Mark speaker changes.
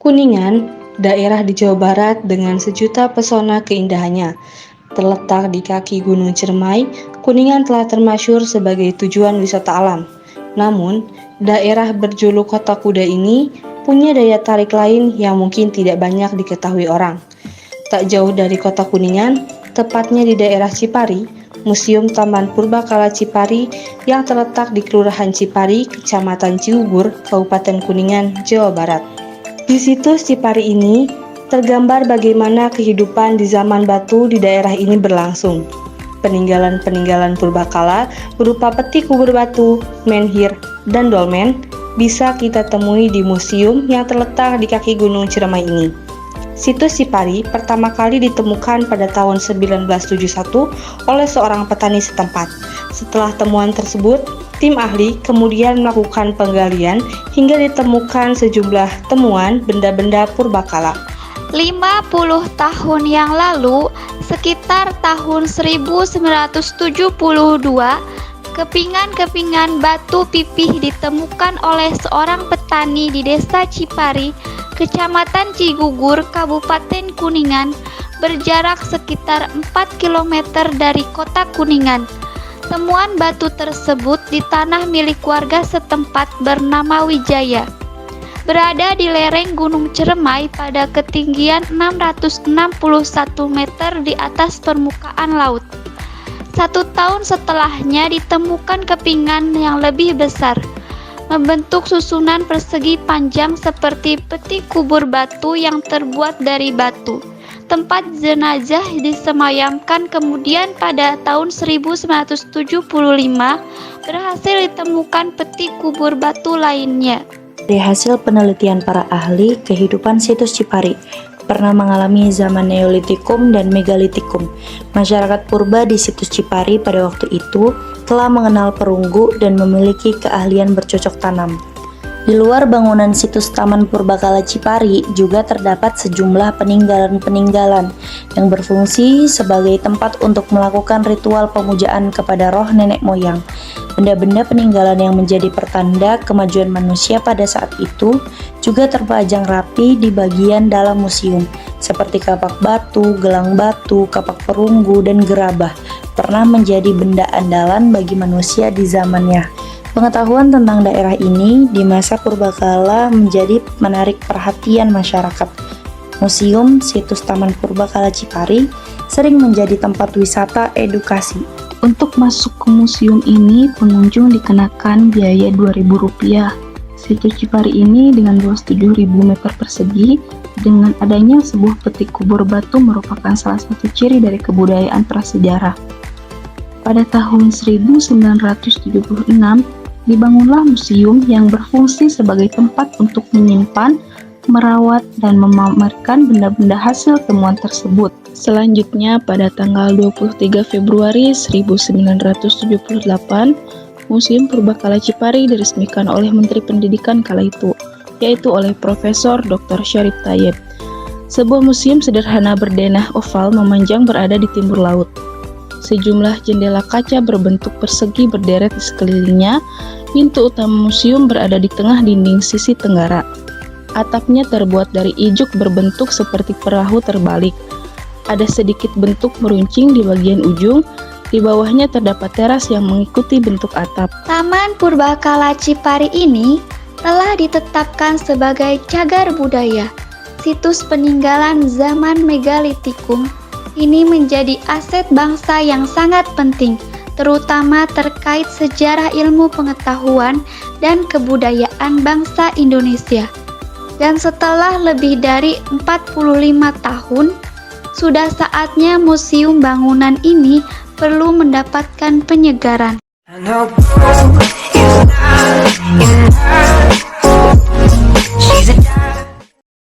Speaker 1: Kuningan, daerah di Jawa Barat dengan sejuta pesona keindahannya. Terletak di kaki Gunung Ciremai, Kuningan telah termasyhur sebagai tujuan wisata alam. Namun, daerah berjuluk Kota Kuda ini punya daya tarik lain yang mungkin tidak banyak diketahui orang. Tak jauh dari kota Kuningan, tepatnya di daerah Cipari, Museum Taman Purbakala Cipari yang terletak di Kelurahan Cipari, Kecamatan Ciugur, Kabupaten Kuningan, Jawa Barat. Di situs Cipari ini, tergambar bagaimana kehidupan di zaman batu di daerah ini berlangsung. Peninggalan-peninggalan purbakala berupa peti kubur batu, menhir, dan dolmen bisa kita temui di museum yang terletak di kaki Gunung Ciremai ini. Situs Cipari pertama kali ditemukan pada tahun 1971 oleh seorang petani setempat. Setelah temuan tersebut, tim ahli kemudian melakukan penggalian hingga ditemukan sejumlah temuan benda-benda purbakala.
Speaker 2: 50 tahun yang lalu, sekitar tahun 1972, kepingan-kepingan batu pipih ditemukan oleh seorang petani di Desa Cipari, Kecamatan Cigugur, Kabupaten Kuningan, berjarak sekitar 4 km dari kota Kuningan. Temuan batu tersebut di tanah milik warga setempat bernama Wijaya, berada di lereng Gunung Ciremai pada ketinggian 661 meter di atas permukaan laut. 1 tahun setelahnya ditemukan kepingan yang lebih besar, membentuk susunan persegi panjang seperti peti kubur batu yang terbuat dari batu. Tempat jenazah disemayamkan. Kemudian pada tahun 1975 berhasil ditemukan peti kubur batu lainnya.
Speaker 3: Dari hasil penelitian para ahli, kehidupan situs Cipari pernah mengalami zaman Neolitikum dan Megalitikum. Masyarakat purba di situs Cipari pada waktu itu telah mengenal perunggu dan memiliki keahlian bercocok tanam. Di luar bangunan situs Taman Purbakala Cipari juga terdapat sejumlah peninggalan-peninggalan yang berfungsi sebagai tempat untuk melakukan ritual pemujaan kepada roh nenek moyang. Benda-benda peninggalan yang menjadi pertanda kemajuan manusia pada saat itu juga terpajang rapi di bagian dalam museum, seperti kapak batu, gelang batu, kapak perunggu, dan gerabah pernah menjadi benda andalan bagi manusia di zamannya. Pengetahuan tentang daerah ini di masa purbakala menjadi menarik perhatian masyarakat. Museum situs Taman Purbakala Cipari sering menjadi tempat wisata edukasi.
Speaker 4: Untuk masuk ke museum ini, pengunjung dikenakan biaya Rp2.000. Situs Cipari ini dengan luas 7.000 meter persegi, dengan adanya sebuah peti kubur batu merupakan salah satu ciri dari kebudayaan prasejarah. Pada tahun 1976, dibangunlah museum yang berfungsi sebagai tempat untuk menyimpan, merawat, dan memamerkan benda-benda hasil temuan tersebut. Selanjutnya, pada tanggal 23 Februari 1978, Museum Purbakala Cipari diresmikan oleh Menteri Pendidikan kala itu, yaitu oleh Profesor Dr. Syarif Tayeb. Sebuah museum sederhana berdenah oval memanjang berada di timur laut. Sejumlah jendela kaca berbentuk persegi berderet di sekelilingnya. Pintu utama museum berada di tengah dinding sisi tenggara. Atapnya terbuat dari ijuk berbentuk seperti perahu terbalik. Ada sedikit bentuk meruncing di bagian ujung. Di bawahnya terdapat teras yang mengikuti bentuk atap.
Speaker 2: Taman Purbakala Cipari ini telah ditetapkan sebagai cagar budaya. Situs peninggalan zaman Megalitikum ini menjadi aset bangsa yang sangat penting, terutama terkait sejarah ilmu pengetahuan dan kebudayaan bangsa Indonesia. Dan setelah lebih dari 45 tahun, sudah saatnya museum bangunan ini perlu mendapatkan penyegaran.